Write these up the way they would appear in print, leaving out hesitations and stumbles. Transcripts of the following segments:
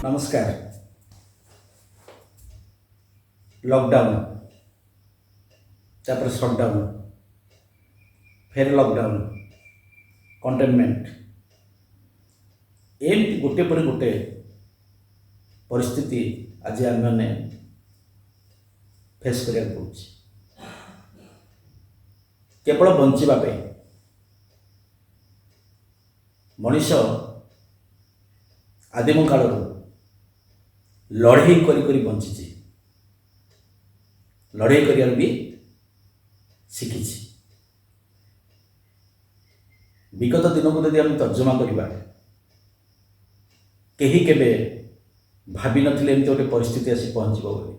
नमस्कार। लॉकडाउन तापर शटडाउन फिर लॉकडाउन कंटेनमेंट एमती गोटे पर गोटे परिस्थिति आज आम मैंने फेस करिया पड़ुछि। केवल बंचिबापे मनीष आदिम काल लड़े करी बंची लड़े कर भी शिखी। विगत दिन को यदि आम तर्जमा करवा कहीं केबे भावी नथिले एमती गोटे परिस्थिति आसी पहुँचब बोली।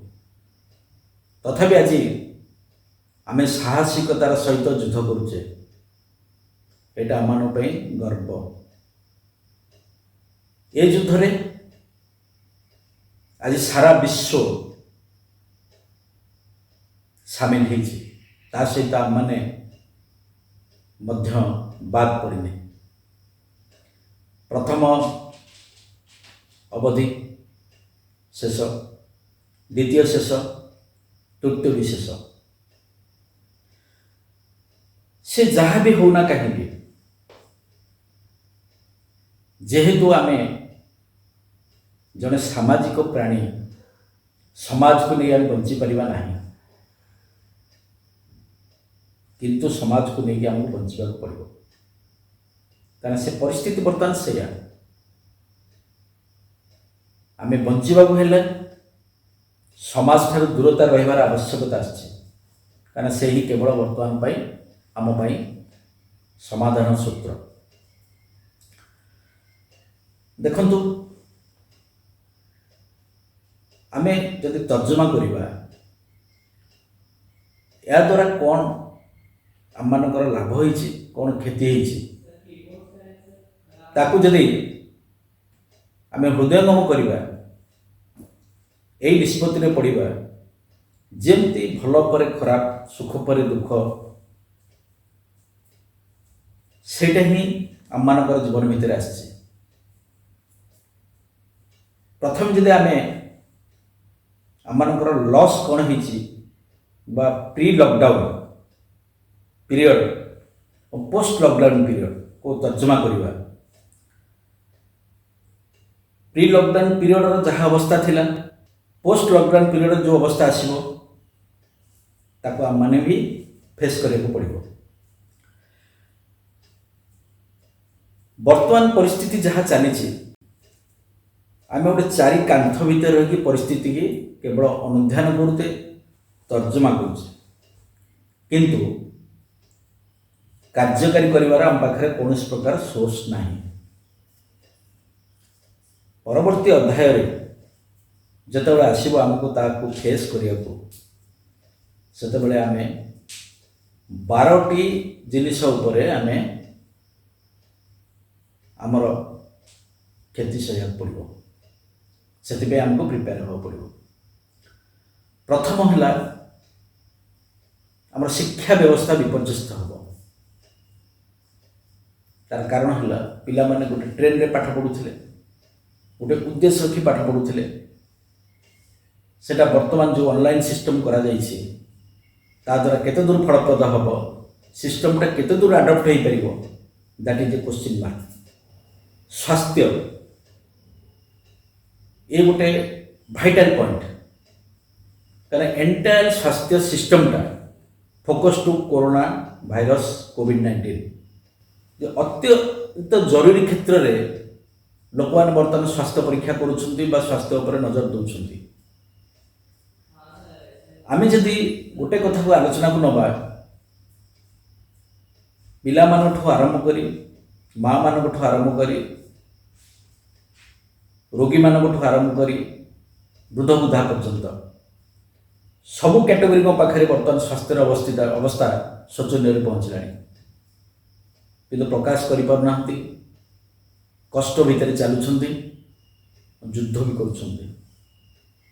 तथापि आज आम साहसिकतार सहित युद्ध करुचे, यहाँ आम गर्व। ये युद्ध रे आज सारा विश्व सामिल होइछि, ता सहित आम माने मध्य बाद पड़ने। प्रथम अवधि शेष, द्वितीय शेष, तृतीय भी शेष। से जहाँ भी होना कहीं जेहेतु आमे जड़े सामाजिक प्राणी, समाज को नहीं आम बंची पारिबा नहीं, किंतु समाज को लेकिन आमको बंचवाक पड़ो। कारण से परिस्थिति बर्तमान से आम बंचवाक हेले समाज ठार दूरता रहिबार आवश्यकता आछि। कारण से ही केवल बर्तमान पाई आम पाई समाधान सूत्र। देखंतु आमे जदि तर्जमा करिबा या द्वारा कौन आम मानकर लाभ होइछि, कौन क्षति होइछि, ताकू जदि आमे हृदयंगम करिबा, एई निष्पत्ति रे पड़िबा जेमती भल परे खराब, सुख परे दुख, सेटा ही आम मानकर जीवन भितर आछि। प्रथम जदि आमे आम मानकर लॉस कौन होइछि बा प्री लॉकडाउन पीरियड और पोस्ट लॉकडाउन पीरियड को तर्जमा करिबा, प्री लॉकडाउन पीरियड रो जहाँ अवस्था थिला, पोस्ट लॉकडाउन पीरियड जो अवस्था आसीबो ताको आम माने भी फेस करने को पड़ो। वर्तमान परिस्थिति जहाँ चली आम गोटे चारि कांथ भितर रही परिस्थिति की केवल अनुध्यान करते, तर्जमा करुचे, किंतु कार्यकारी करिवार आम पाखरे कौन प्रकार सोर्स नहीं। परवर्ती अध्याय रे जतबेले आसीबो आमको ताकू फेस करिया को, सेतबेले आमे 12टी जिनिस उपरे आमे आमर क्षति सहया पड़ो। से आमको प्रिपेयर होगा पड़ो। प्रथम है आमर शिक्षा व्यवस्था विपर्यस्त हम। तार कारण है पिला माने गोटे ट्रेन रे पाठ पढ़ुथिले, गोटे उद्देश्य रखी पाठ पढ़ुथिले, सेटा वर्तमान जो ऑनलाइन सिस्टम करा जाइछि ता द्वारा केते दूर फलप्रद हम, सिस्टमटा केते दूर अडॉप्ट हो पारिबो, that is a question mark. स्वास्थ्य ये गोटे भाइटाल पॉइंट, कारण एंटायर स्वास्थ्य सिस्टमटा फोकस टू कोरोना भाइरस कोविड-19 जो अत्यंत जरूरी क्षेत्र रे लोक मैंने बर्तमान स्वास्थ्य परीक्षा करुछंती बा स्वास्थ्य उपर नजर दउछंती। आमे जदि गोटे कथा को आलोचना को नबा, पिला मानठू आरंभ करी, माँ मानठू आरंभ करी, रोगी मानठू आरंभ करी, वृद्ध बुधा पर्यंत सबु कैटेगरी पाखे बर्तमान स्वास्थ्य अवस्था शोचनीय पहुँचला, किंतु प्रकाश करि पारना, कष्ट भितर चलुछंती, युद्ध भी करुछंती।